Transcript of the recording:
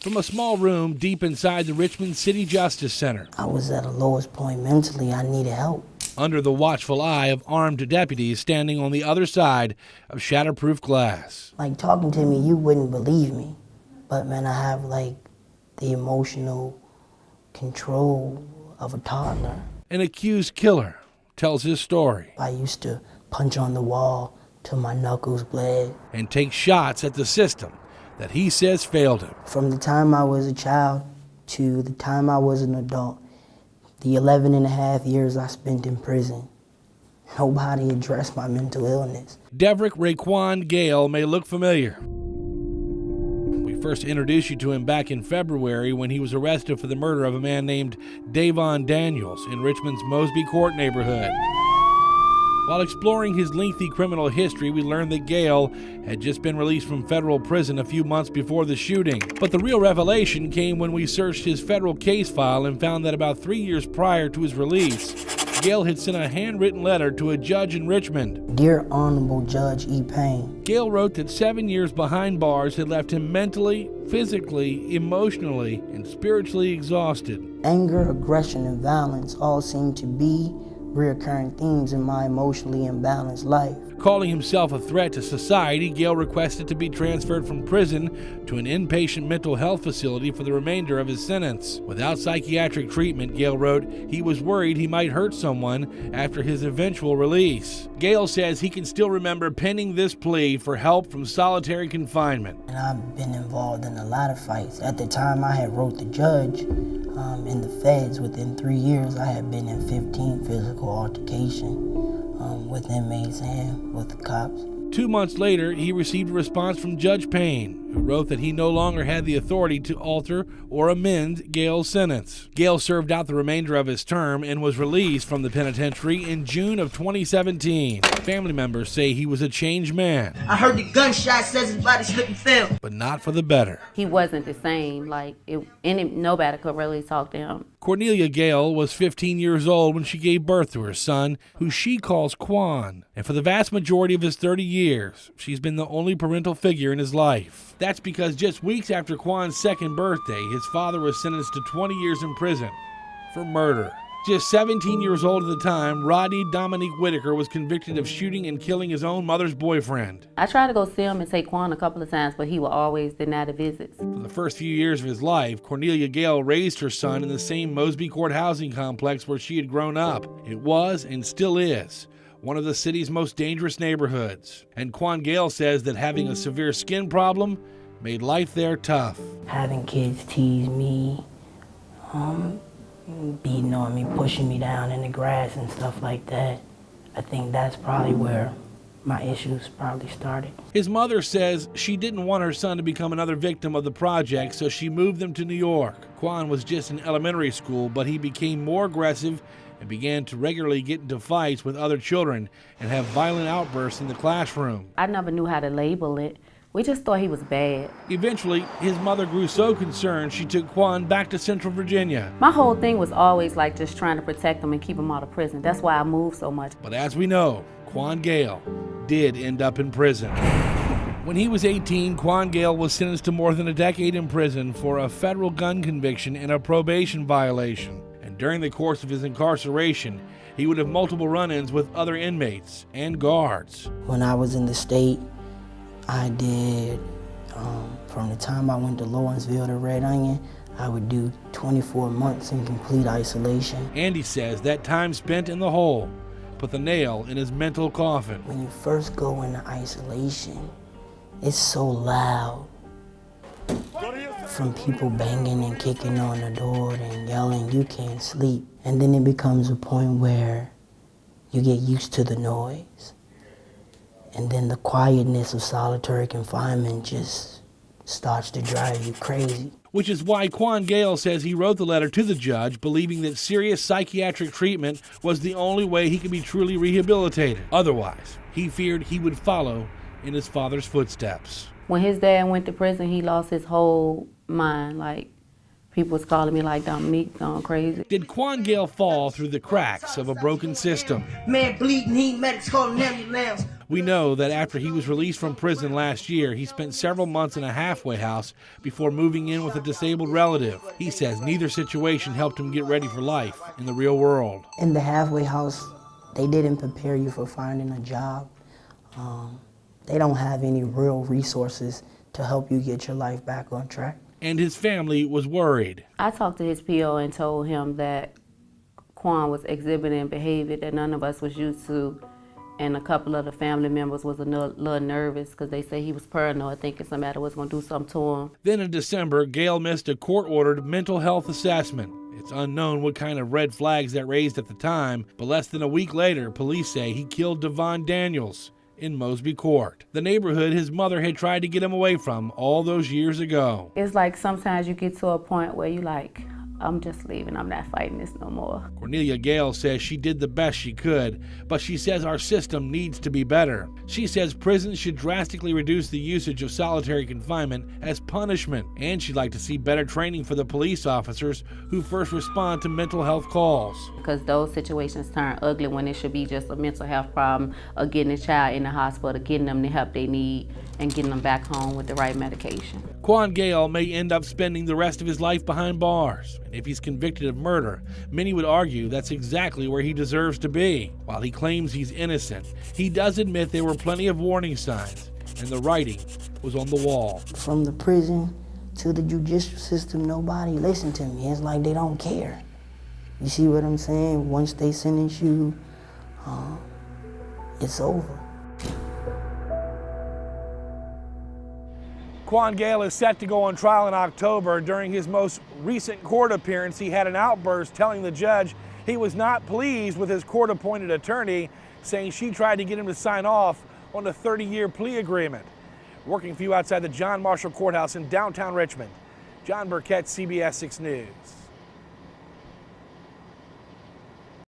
From a small room deep inside the Richmond City Justice Center. I was at a lowest point mentally. I needed help. Under the watchful eye of armed deputies standing on the other side of shatterproof glass. Like, talking to me, you wouldn't believe me. But man, I have like the emotional control of a toddler. An accused killer tells his story. I used to punch on the wall till my knuckles bled. And take shots at the system that he says failed him. From the time I was a child to the time I was an adult, the 11 and a half years I spent in prison, nobody addressed my mental illness. Deverick Quan Gail may look familiar. We first introduced you to him back in February when he was arrested for the murder of a man named Davon Daniels in Richmond's Mosby Court neighborhood. While exploring his lengthy criminal history, we learned that Gail had just been released from federal prison a few months before the shooting. But the real revelation came when we searched his federal case file and found that about 3 years prior to his release, Gail had sent a handwritten letter to a judge in Richmond. Dear Honorable Judge E. Payne. Gail wrote that 7 years behind bars had left him mentally, physically, emotionally, and spiritually exhausted. Anger, aggression, and violence all seem to be reoccurring themes in my emotionally imbalanced life. Calling himself a threat to society, Gail requested to be transferred from prison to an inpatient mental health facility for the remainder of his sentence. Without psychiatric treatment, Gail wrote, he was worried he might hurt someone after his eventual release. Gail says he can still remember penning this plea for help from solitary confinement. And I've been involved in a lot of fights. At the time I had wrote the judge, in the feds, within 3 years, I had been in 15 physical altercations with inmates and with the cops. 2 months later, he received a response from Judge Payne, who wrote that he no longer had the authority to alter or amend Gail's sentence. Gail served out the remainder of his term and was released from the penitentiary in June of 2017. Family members say he was a changed man. I heard the gunshot, says his body slipped and fell. But not for the better. He wasn't the same. Nobody could really talk to him. Cornelia Gail was 15 years old when she gave birth to her son, who she calls Quan. And for the vast majority of his 30 years, she's been the only parental figure in his life. That's because just weeks after Quan's second birthday, his father was sentenced to 20 years in prison for murder. Just 17 years old at the time, Rodney Dominique Whitaker was convicted of shooting and killing his own mother's boyfriend. I tried to go see him and take Quan a couple of times, but he would always deny the visits. For the first few years of his life, Cornelia Gail raised her son in the same Mosby Court housing complex where she had grown up. It was, and still is, one of the city's most dangerous neighborhoods. And Quan Gail says that having a severe skin problem made life there tough. Having kids tease me, beating on me, pushing me down in the grass and stuff like that. I think that's probably where my issues probably started. His mother says she didn't want her son to become another victim of the project, so she moved them to New York. Quan was just in elementary school, but he became more aggressive and began to regularly get into fights with other children and have violent outbursts in the classroom. I never knew how to label it. We just thought he was bad. Eventually, his mother grew so concerned she took Quan back to Central Virginia. My whole thing was always just trying to protect him and keep him out of prison. That's why I moved so much. But as we know, Quan Gail did end up in prison. When he was 18, Quan Gail was sentenced to more than a decade in prison for a federal gun conviction and a probation violation. And during the course of his incarceration, he would have multiple run-ins with other inmates and guards. When I was in the state, I did, from the time I went to Lawrenceville to Red Onion, I would do 24 months in complete isolation. Andy says that time spent in the hole put the nail in his mental coffin. When you first go into isolation, it's so loud. From people banging and kicking on the door and yelling, you can't sleep. And then it becomes a point where you get used to the noise. And then the quietness of solitary confinement just starts to drive you crazy. Which is why Quan Gail says he wrote the letter to the judge, believing that serious psychiatric treatment was the only way he could be truly rehabilitated. Otherwise, he feared he would follow in his father's footsteps. When his dad went to prison, he lost his whole mind. People was calling me Dominique gone crazy. Did Quan Gail fall through the cracks of a broken system? Man bleeding, he medics calling ambulance. We know that after he was released from prison last year, he spent several months in a halfway house before moving in with a disabled relative. He says neither situation helped him get ready for life in the real world. In the halfway house, they didn't prepare you for finding a job. They don't have any real resources to help you get your life back on track. And his family was worried. I talked to his PO and told him that Quan was exhibiting behavior that none of us was used to, and a couple of the family members was a little nervous because they say he was paranoid, thinking somebody was going to do something to him. Then in December, Gail missed a court-ordered mental health assessment. It's unknown what kind of red flags that raised at the time, but less than a week later, police say he killed Devon Daniels in Mosby Court, the neighborhood his mother had tried to get him away from all those years ago. It's like sometimes you get to a point where you like, I'm just leaving, I'm not fighting this no more. Cornelia Gale says she did the best she could, but she says our system needs to be better. She says prisons should drastically reduce the usage of solitary confinement as punishment, and she'd like to see better training for the police officers who first respond to mental health calls. Because those situations turn ugly when it should be just a mental health problem of getting a child in the hospital, getting them the help they need, and getting them back home with the right medication. Quan Gail may end up spending the rest of his life behind bars. And if he's convicted of murder, many would argue that's exactly where he deserves to be. While he claims he's innocent, he does admit there were plenty of warning signs, and the writing was on the wall. From the prison to the judicial system, nobody listened to me. It's like they don't care. You see what I'm saying? Once they sentence you, it's over. Quan Gail is set to go on trial in October. During his most recent court appearance, he had an outburst telling the judge he was not pleased with his court-appointed attorney, saying she tried to get him to sign off on a 30-year plea agreement. Working for you outside the John Marshall Courthouse in downtown Richmond, John Burkett, CBS 6 News.